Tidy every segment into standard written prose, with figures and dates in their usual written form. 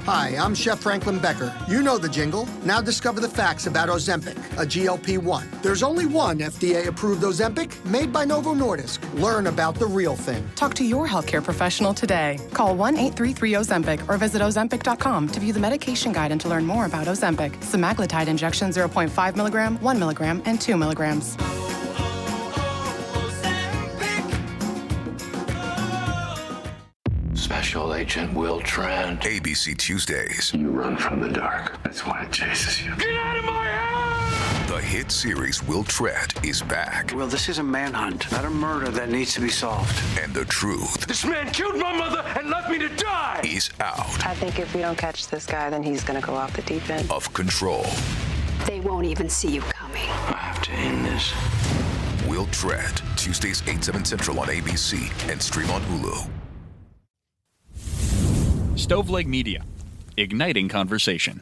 Hi, I'm Chef Franklin Becker. You know the jingle. Now discover the facts about Ozempic, a GLP-1. There's only one FDA-approved Ozempic made by Novo Nordisk. Learn about the real thing. Talk to your healthcare professional today. Call 1-833-OZEMPIC or visit Ozempic.com to view the medication guide and to learn more about Ozempic. Semaglutide injection 0.5 milligram, 1 milligram, and 2 milligrams. Special Agent Will Trent. ABC Tuesdays. You run from the dark. That's why it chases you. Get out of my house! The hit series Will Trent is back. Well, this is a manhunt, not a murder that needs to be solved. And the truth This man killed my mother and left me to die! is out I think if we don't catch this guy, then he's gonna go off the deep end. of control. They won't even see you coming. I have to end this. Will Trent. Tuesdays 8/7 Central on ABC and stream on Hulu. Stoveleg Media, igniting conversation.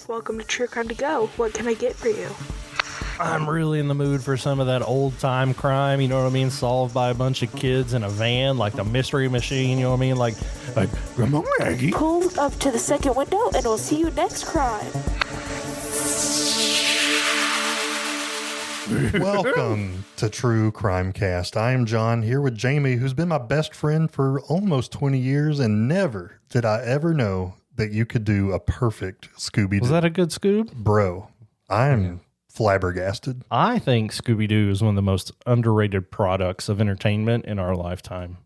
Welcome to True Crime to Go. What can I get for you? I'm really in the mood for some of that old-time crime, you know what I mean? Solved by a bunch of kids in a van, like the Mystery Machine, you know what I mean? Like Grandma Maggie. Pull up to the second window and we'll see you next crime. Welcome to True Crime Cast. I am John, here with Jamie, who's been my best friend for almost 20 years, and never did I ever know that you could do a perfect Scooby-Doo. Was that a good Scoob? Bro, I am flabbergasted. I think Scooby-Doo is one of the most underrated products of entertainment in our lifetime.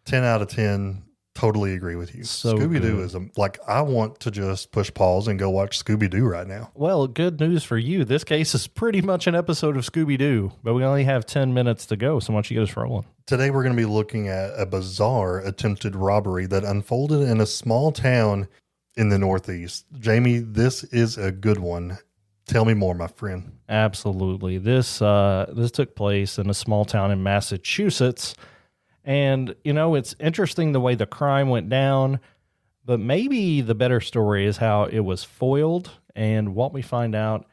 10 out of 10. Totally agree with you. So Scooby-Doo good. is like, I want to just push pause and go watch Scooby-Doo right now. Well, good news for you. This case is pretty much an episode of Scooby-Doo, but we only have 10 minutes to go, so why don't you get us rolling? Today we're going to be looking at a bizarre attempted robbery that unfolded in a small town in the Northeast. Jamie, this is a good one. Tell me more, my friend. Absolutely. This took place in a small town in Massachusetts. And, you know, it's interesting the way the crime went down, but maybe the better story is how it was foiled and what we find out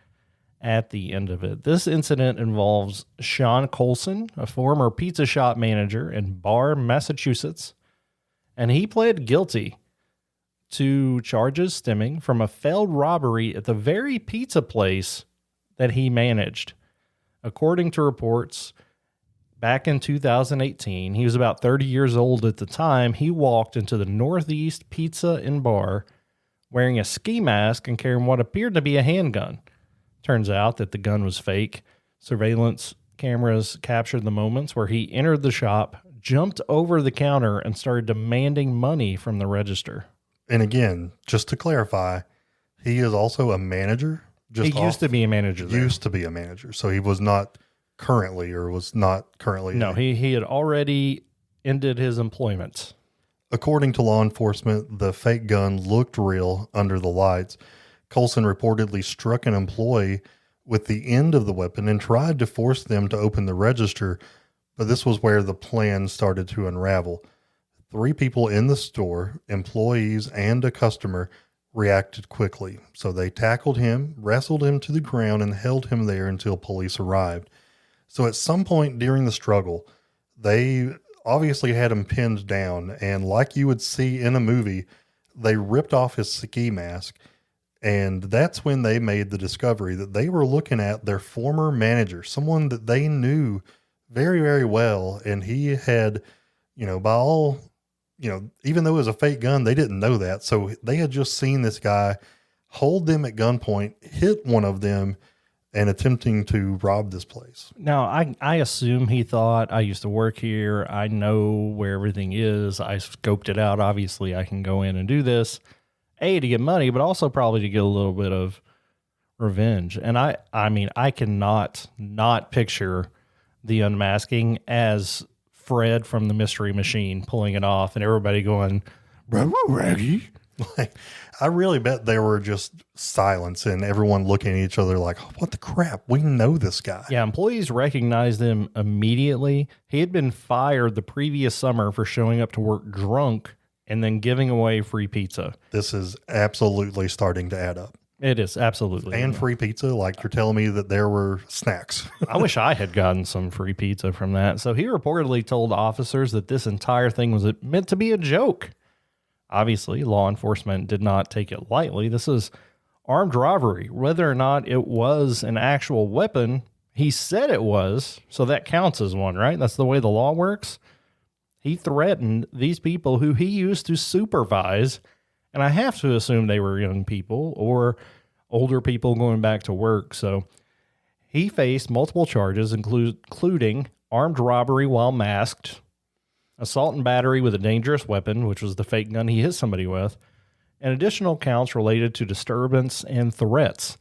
at the end of it. This incident involves Sean Coulson, a former pizza shop manager in Barre, Massachusetts, and he pled guilty to charges stemming from a failed robbery at the very pizza place that he managed. According to reports, back in 2018, he was about 30 years old at the time. He walked into the Northeast Pizza and Bar wearing a ski mask and carrying what appeared to be a handgun. Turns out that the gun was fake. Surveillance cameras captured the moments where he entered the shop, jumped over the counter, and started demanding money from the register. And again, just to clarify, he is also a manager. He used to be a manager there. Used to be a manager. So he was not currently No, he had already ended his employment. According to law enforcement, the fake gun looked real under the lights. Coulson reportedly struck an employee with the end of the weapon and tried to force them to open the register, but this was where the plan started to unravel. 3 people in the store, employees and a customer, reacted quickly. So they tackled him, wrestled him to the ground, and held him there until police arrived. So at some point during the struggle, they obviously had him pinned down, and like you would see in a movie, they ripped off his ski mask, and that's when they made the discovery that they were looking at their former manager, someone that they knew very, very well, and he had, by all, even though it was a fake gun, they didn't know that, so they had just seen this guy hold them at gunpoint, hit one of them, and attempting to rob this place. Now, I assume he thought, I used to work here. I know where everything is. I scoped it out. Obviously, I can go in and do this, A, to get money, but also probably to get a little bit of revenge. And I mean, I cannot not picture the unmasking as Fred from the Mystery Machine pulling it off and everybody going, Raggy. Like, I really bet there were just silence and everyone looking at each other like, what the crap? We know this guy. Yeah, employees recognized him immediately. He had been fired the previous summer for showing up to work drunk and then giving away free pizza. This is absolutely starting to add up. It is, absolutely. And free pizza, like you're telling me that there were snacks. I wish I had gotten some free pizza from that. So he reportedly told officers that this entire thing was meant to be a joke. Obviously, law enforcement did not take it lightly. This is armed robbery. Whether or not it was an actual weapon, he said it was, so that counts as one, right? That's the way the law works. He threatened these people who he used to supervise, and I have to assume they were young people or older people going back to work. So he faced multiple charges, including armed robbery while masked, assault and battery with a dangerous weapon, which was the fake gun he hit somebody with, and additional counts related to disturbance and threats.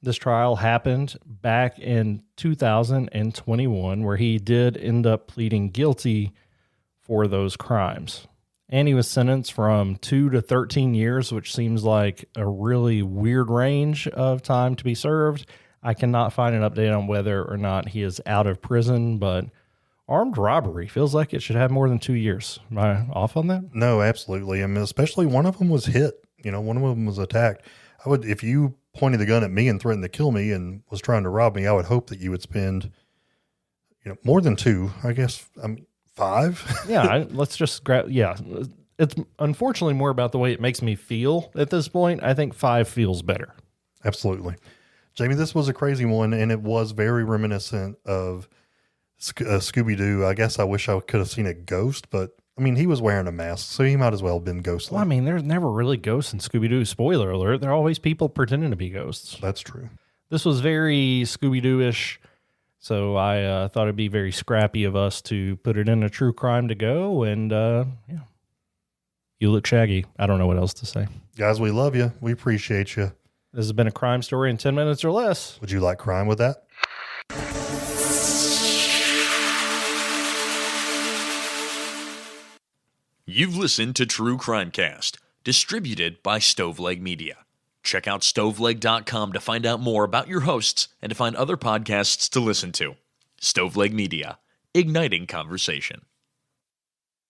This trial happened back in 2021, where he did end up pleading guilty for those crimes. And he was sentenced from 2 to 13 years, which seems like a really weird range of time to be served. I cannot find an update on whether or not he is out of prison, but armed robbery feels like it should have more than 2 years. Am I off on that? No, absolutely. I mean, especially one of them was hit. One of them was attacked. If you pointed the gun at me and threatened to kill me and was trying to rob me, I would hope that you would spend, more than 2, I guess. 5. Let's just grab. Yeah. It's unfortunately more about the way it makes me feel at this point. I think 5 feels better. Absolutely. Jamie, this was a crazy one, and it was very reminiscent of Scooby-Doo. I guess I wish I could have seen a ghost, but he was wearing a mask, so he might as well have been ghostly. Well, there's never really ghosts in Scooby-Doo. Spoiler alert. There are always people pretending to be ghosts. That's true. This was very Scooby-Doo-ish. So I thought it'd be very scrappy of us to put it in a true crime to go. And you look shaggy. I don't know what else to say. Guys, we love you. We appreciate you. This has been a crime story in 10 minutes or less. Would you like crime with that? You've listened to True Crimecast, distributed by Stoveleg Media. Check out stoveleg.com to find out more about your hosts and to find other podcasts to listen to. Stoveleg Media, igniting conversation.